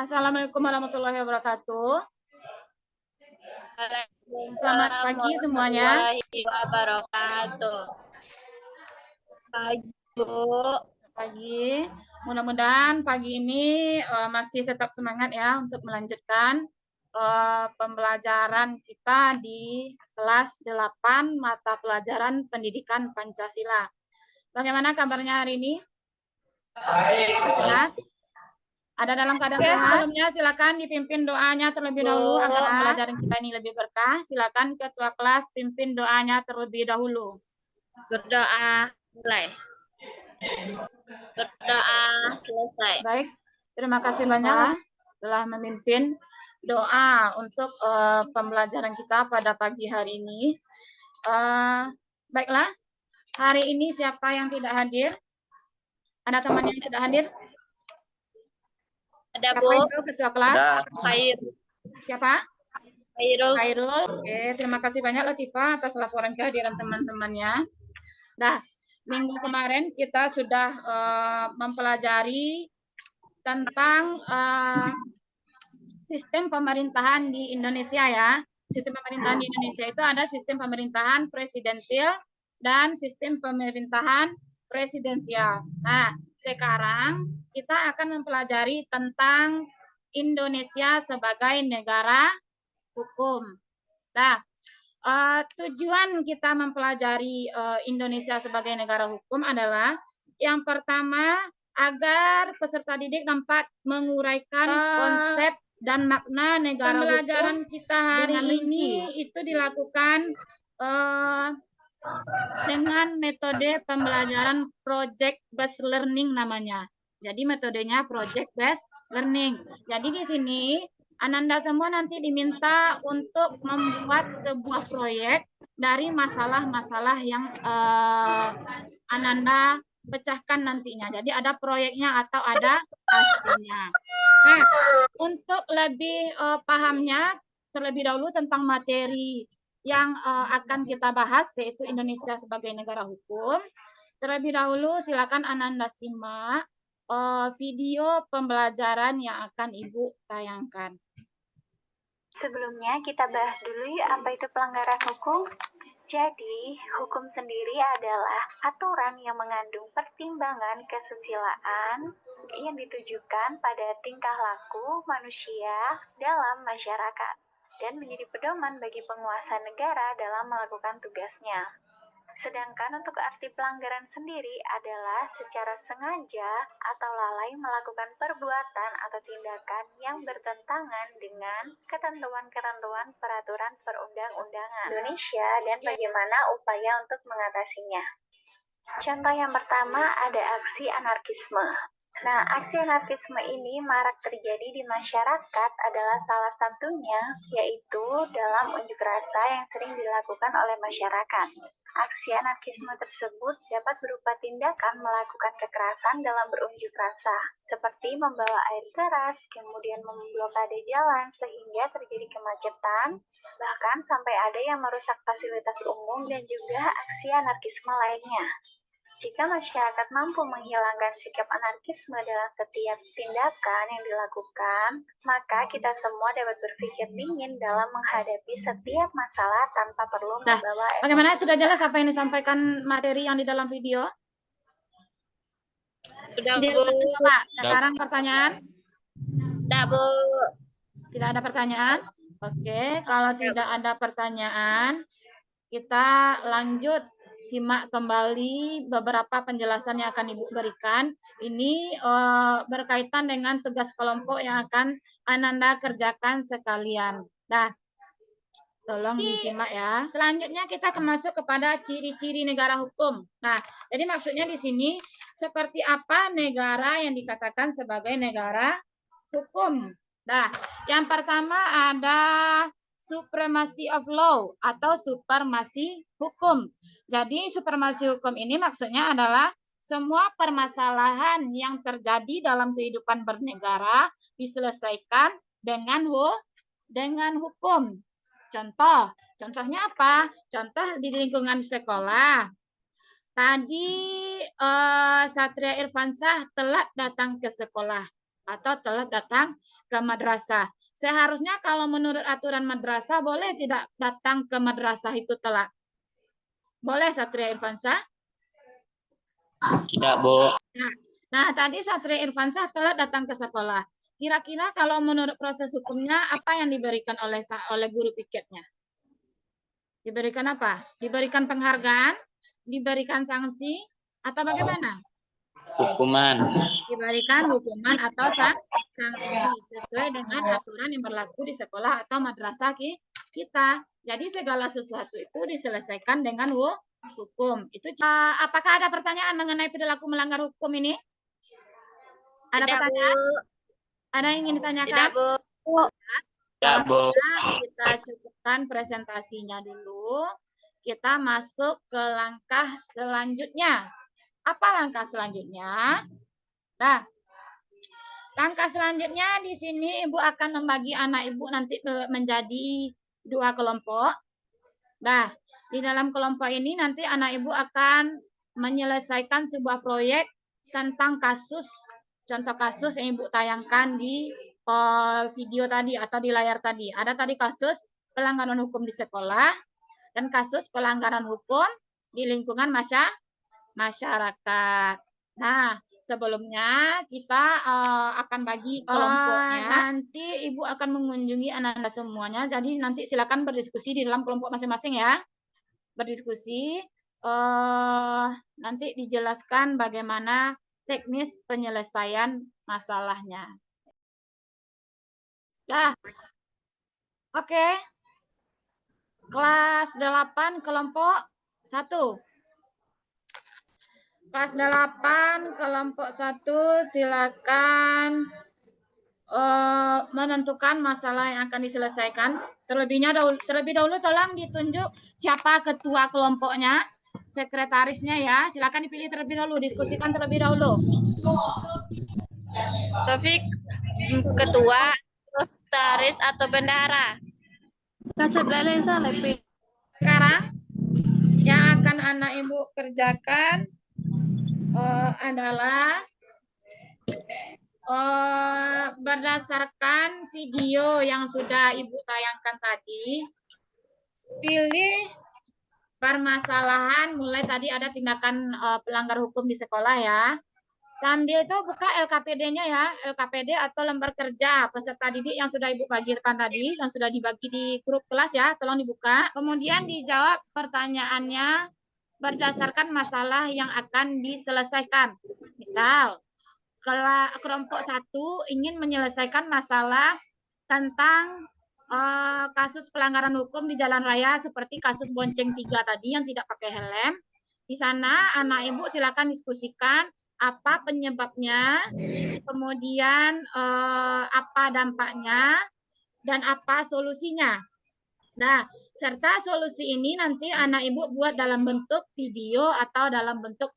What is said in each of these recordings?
Assalamualaikum warahmatullahi wabarakatuh. Selamat Waalaikumsalam pagi semuanya. warahmatullahi wabarakatuh. Pagi, Bu. Pagi. Mudah-mudahan pagi ini masih tetap semangat ya untuk melanjutkan pembelajaran kita di kelas 8 mata pelajaran Pendidikan Pancasila. Bagaimana kabarnya hari ini? Sehat? Ada dalam keadaan sehat? Sebelumnya silakan dipimpin doanya terlebih dahulu agar pembelajaran kita ini lebih berkah. Silakan ketua kelas pimpin doanya terlebih dahulu. Berdoa mulai. Berdoa selesai. Baik, terima kasih banyak telah memimpin doa untuk pembelajaran kita pada pagi hari ini. Baiklah, hari ini siapa yang tidak hadir? Ada teman yang tidak hadir? Ada, Siapa Bu? itu ketua kelas? Khairul. Siapa? Khairul. Khairul. Oke, terima kasih banyak Latifah atas laporan kehadiran teman-temannya. Nah, minggu kemarin kita sudah mempelajari tentang sistem pemerintahan di Indonesia ya. Sistem pemerintahan di Indonesia itu ada sistem pemerintahan presidensil dan sistem pemerintahan presidensial. Nah, sekarang kita akan mempelajari tentang Indonesia sebagai negara hukum. Nah, tujuan kita mempelajari Indonesia sebagai negara hukum adalah yang pertama agar peserta didik dapat menguraikan konsep dan makna negara pembelajaran hukum kita hari ini itu dilakukan dengan metode pembelajaran project based learning namanya. Jadi metodenya project based learning. Jadi di sini Ananda semua nanti diminta untuk membuat sebuah proyek dari masalah-masalah yang Ananda pecahkan nantinya. Jadi ada proyeknya atau ada hasilnya. Nah, untuk lebih pahamnya terlebih dahulu tentang materi yang akan kita bahas yaitu Indonesia sebagai negara hukum. Terlebih dahulu silakan Ananda simak video pembelajaran yang akan Ibu tayangkan. Sebelumnya kita bahas dulu ya apa itu pelanggaran hukum. Jadi, hukum sendiri adalah aturan yang mengandung pertimbangan kesusilaan yang ditujukan pada tingkah laku manusia dalam masyarakat dan menjadi pedoman bagi penguasa negara dalam melakukan tugasnya. Sedangkan untuk arti pelanggaran sendiri adalah secara sengaja atau lalai melakukan perbuatan atau tindakan yang bertentangan dengan ketentuan-ketentuan peraturan perundang-undangan Indonesia dan bagaimana upaya untuk mengatasinya. Contoh yang pertama ada aksi anarkisme. Nah, aksi anarkisme ini marak terjadi di masyarakat adalah salah satunya yaitu dalam unjuk rasa yang sering dilakukan oleh masyarakat. Aksi anarkisme tersebut dapat berupa tindakan melakukan kekerasan dalam berunjuk rasa, seperti membawa air keras, kemudian memblokade jalan sehingga terjadi kemacetan, bahkan sampai ada yang merusak fasilitas umum dan juga aksi anarkisme lainnya. Jika masyarakat mampu menghilangkan sikap anarkisme dalam setiap tindakan yang dilakukan, maka kita semua dapat berpikir dingin dalam menghadapi setiap masalah tanpa perlu membawa emosi. Bagaimana sudah jelas apa yang disampaikan materi yang di dalam video? Sudah, Bu. Pak, sekarang pertanyaan? Sudah, Bu. Tidak ada pertanyaan? Oke, kalau tidak ada pertanyaan, kita lanjut simak kembali beberapa penjelasan yang akan Ibu berikan. Ini berkaitan dengan tugas kelompok yang akan Ananda kerjakan sekalian. Nah, tolong disimak ya. Selanjutnya kita akan masuk kepada ciri-ciri negara hukum. Nah, jadi maksudnya di sini seperti apa negara yang dikatakan sebagai negara hukum. Nah, yang pertama ada supremacy of law atau supremasi hukum. Jadi supremasi hukum ini maksudnya adalah semua permasalahan yang terjadi dalam kehidupan bernegara diselesaikan dengan hukum. Contohnya apa? Contoh di lingkungan sekolah. Tadi Satria Irfansyah telat datang ke sekolah. atau telat datang ke madrasah. Seharusnya kalau menurut aturan madrasah boleh tidak datang ke madrasah itu telat? Boleh, Satria Irfansyah? Tidak, Bu. Nah, tadi Satria Irfansyah telat datang ke sekolah. Kira-kira kalau menurut proses hukumnya apa yang diberikan oleh guru piketnya? Diberikan apa? Diberikan penghargaan? Diberikan sanksi? Atau bagaimana? Hukuman. Diberikan hukuman atau sanksi sesuai dengan aturan yang berlaku di sekolah atau madrasah kita. Jadi segala sesuatu itu diselesaikan dengan hukum. Itu apakah ada pertanyaan mengenai perilaku melanggar hukum ini? Ada Tidak, pertanyaan? Bu. Ada yang ingin ditanyakan? Tidak, Bu. Tidak, Bu. Kita cukupkan presentasinya dulu. Kita masuk ke langkah selanjutnya. Apa langkah selanjutnya? Nah, langkah selanjutnya di sini Ibu akan membagi anak Ibu nanti menjadi 2 kelompok. Nah, di dalam kelompok ini nanti anak Ibu akan menyelesaikan sebuah proyek tentang kasus, contoh kasus yang Ibu tayangkan di video tadi atau di layar tadi. Ada tadi kasus pelanggaran hukum di sekolah dan kasus pelanggaran hukum di lingkungan masyarakat. Nah, sebelumnya kita akan bagi kelompoknya. Nanti Ibu akan mengunjungi anak-anak semuanya. Jadi nanti silakan berdiskusi di dalam kelompok masing-masing ya. Berdiskusi. Nanti dijelaskan bagaimana teknis penyelesaian masalahnya. Nah, oke. Kelas 8 kelompok 1. Kelas 8 kelompok 1 silakan menentukan masalah yang akan diselesaikan. Terlebih dahulu tolong ditunjuk siapa ketua kelompoknya, sekretarisnya ya. Silakan dipilih terlebih dahulu, diskusikan terlebih dahulu. Sofik, ketua, sekretaris atau bendahara? Sekarang yang akan anak Ibu kerjakan adalah berdasarkan video yang sudah Ibu tayangkan tadi, pilih permasalahan mulai tadi ada tindakan pelanggar hukum di sekolah ya. Sambil itu buka LKPD-nya ya, LKPD atau lembar kerja peserta didik yang sudah Ibu bagikan tadi, yang sudah dibagi di grup kelas ya, tolong dibuka. Kemudian dijawab pertanyaannya berdasarkan masalah yang akan diselesaikan. Misal, kelompok 1 ingin menyelesaikan masalah tentang kasus pelanggaran hukum di jalan raya seperti kasus bonceng 3 tadi yang tidak pakai helm. Di sana anak Ibu silakan diskusikan apa penyebabnya, kemudian apa dampaknya, dan apa solusinya. Nah, serta solusi ini nanti anak Ibu buat dalam bentuk video atau dalam bentuk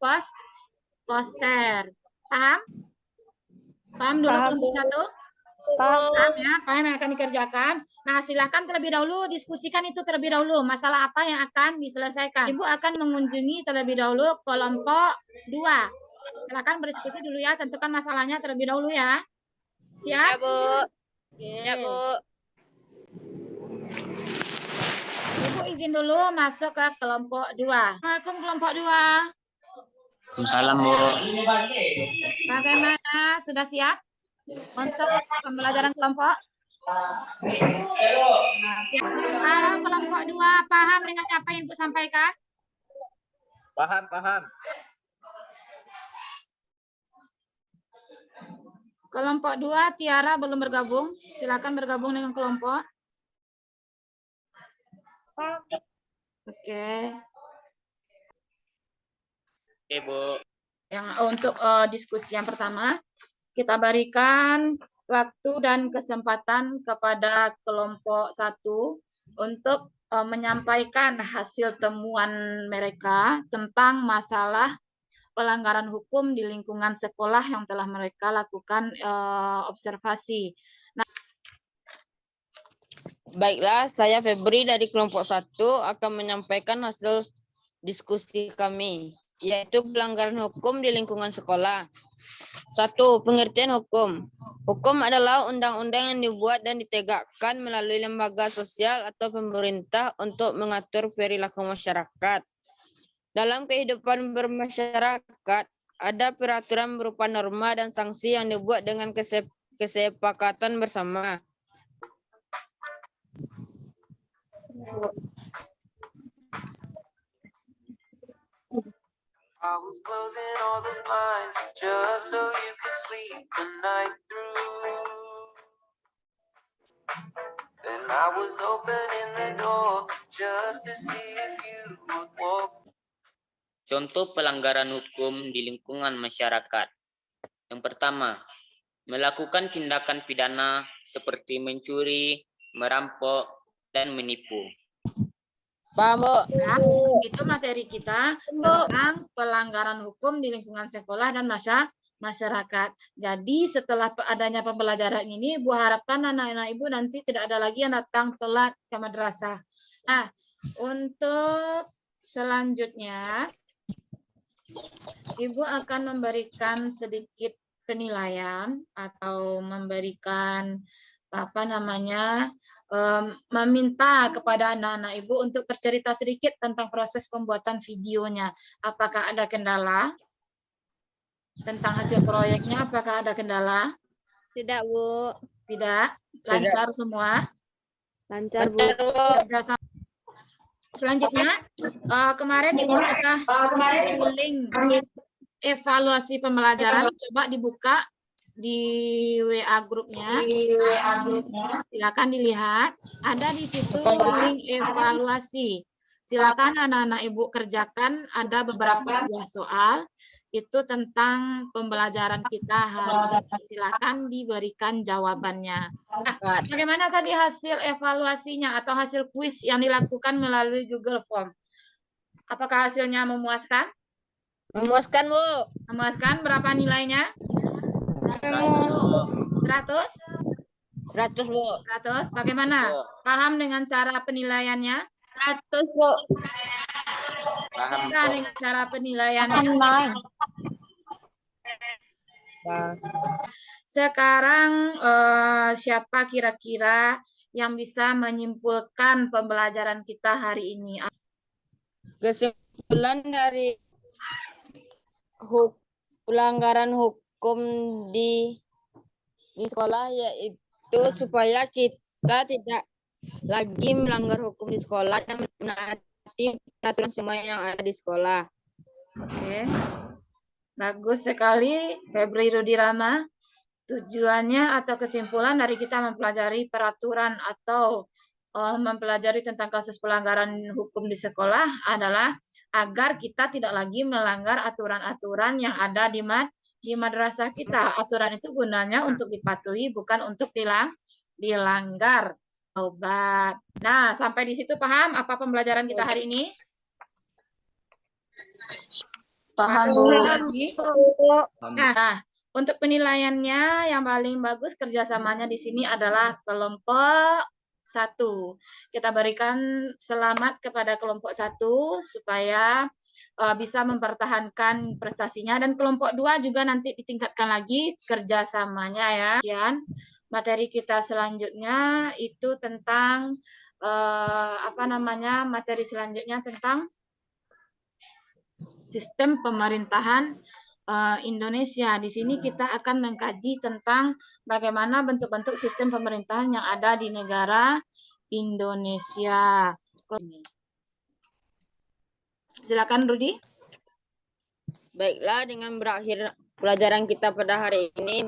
poster. Paham? Paham dulu kelompok 1? Paham ya, paham yang akan dikerjakan. Nah, silakan terlebih dahulu diskusikan itu terlebih dahulu. Masalah apa yang akan diselesaikan. Ibu akan mengunjungi terlebih dahulu kelompok 2. Silakan berdiskusi dulu ya, tentukan masalahnya terlebih dahulu ya. Siap? Ya, Bu. Oke. Ya, Bu. Ibu izin dulu masuk ke kelompok 2. Assalamualaikum kelompok 2. Salam, Bu. Bagaimana? Sudah siap untuk pembelajaran kelompok? Halo kelompok 2, paham dengan apa yang Ibu sampaikan? Paham. Kelompok 2, Tiara belum bergabung. Silakan bergabung dengan kelompok. Oke. Oke, Bu. Yang untuk diskusi yang pertama, kita berikan waktu dan kesempatan kepada kelompok 1 untuk menyampaikan hasil temuan mereka tentang masalah pelanggaran hukum di lingkungan sekolah yang telah mereka lakukan observasi. Nah, baiklah, saya Febri dari kelompok 1 akan menyampaikan hasil diskusi kami, yaitu pelanggaran hukum di lingkungan sekolah. 1. Pengertian hukum. Hukum adalah undang-undang yang dibuat dan ditegakkan melalui lembaga sosial atau pemerintah untuk mengatur perilaku masyarakat. Dalam kehidupan bermasyarakat, ada peraturan berupa norma dan sanksi yang dibuat dengan kesepakatan bersama. I was closing all the blinds just so you could sleep the night through. Then I was opening the door just to see if you would walk. Contoh pelanggaran hukum di lingkungan masyarakat. Yang pertama, melakukan tindakan pidana seperti mencuri, merampok, dan menipu. Paham, Bu? Ya, itu materi kita tentang pelanggaran hukum di lingkungan sekolah dan masyarakat. Jadi setelah adanya pembelajaran ini, Bu harapkan anak-anak Ibu nanti tidak ada lagi yang datang telat ke madrasah. Nah, untuk selanjutnya, Ibu akan memberikan sedikit penilaian atau memberikan meminta kepada anak-anak Ibu untuk bercerita sedikit tentang proses pembuatan videonya. Apakah ada kendala tentang hasil proyeknya? Apakah ada kendala? Tidak, Bu. Tidak, lancar semua. Lancar, Bu. Selanjutnya, kemarin Ibu sudah link evaluasi pembelajaran. Coba dibuka di WA grupnya. Silakan dilihat. Ada di situ link evaluasi. Silakan anak-anak Ibu kerjakan. Ada beberapa buah soal. Itu tentang pembelajaran kita hari ini. Silakan diberikan jawabannya. Nah, bagaimana tadi hasil evaluasinya atau hasil kuis yang dilakukan melalui Google Form? Apakah hasilnya memuaskan? Memuaskan, Bu. Memuaskan. Berapa nilainya? 100? 100, Bu. 100. Bagaimana? Paham dengan cara penilaiannya? 100, Bu. Paham, Bukan Bu. dengan cara penilaiannya. Sekarang siapa kira-kira yang bisa menyimpulkan pembelajaran kita hari ini? Kesimpulan dari pelanggaran hukum di sekolah yaitu supaya kita tidak lagi melanggar hukum di sekolah dan menaati peraturan semua yang ada di sekolah. Oke. Bagus sekali, Febri Rudirama. Tujuannya atau kesimpulan dari kita mempelajari peraturan atau mempelajari tentang kasus pelanggaran hukum di sekolah adalah agar kita tidak lagi melanggar aturan-aturan yang ada di madrasah kita. Aturan itu gunanya untuk dipatuhi, bukan untuk dilanggar. Obat. Nah, sampai di situ paham apa pembelajaran kita hari ini? Paham, Bu. Nah, untuk penilaiannya yang paling bagus kerjasamanya di sini adalah kelompok 1. Kita berikan selamat kepada kelompok 1 supaya bisa mempertahankan prestasinya, dan kelompok 2 juga nanti ditingkatkan lagi kerjasamanya ya. Kemudian materi kita selanjutnya itu tentang materi selanjutnya tentang sistem pemerintahan Indonesia. Di sini kita akan mengkaji tentang bagaimana bentuk-bentuk sistem pemerintahan yang ada di negara Indonesia. Silakan Rudi. Baiklah, dengan berakhir pelajaran kita pada hari ini,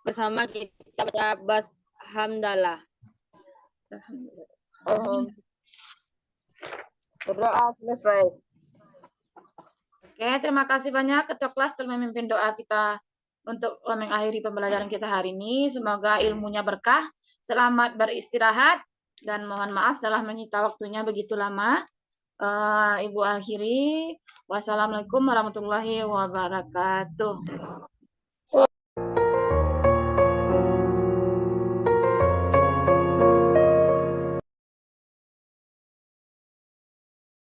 bersama kita pada bas hamdalah. Berdoa selesai. Oke, terima kasih banyak Ketua Kelas telah memimpin doa kita untuk mengakhiri pembelajaran kita hari ini. Semoga ilmunya berkah. Selamat beristirahat dan mohon maaf telah menyita waktunya begitu lama. Ibu akhiri. Wassalamualaikum warahmatullahi wabarakatuh.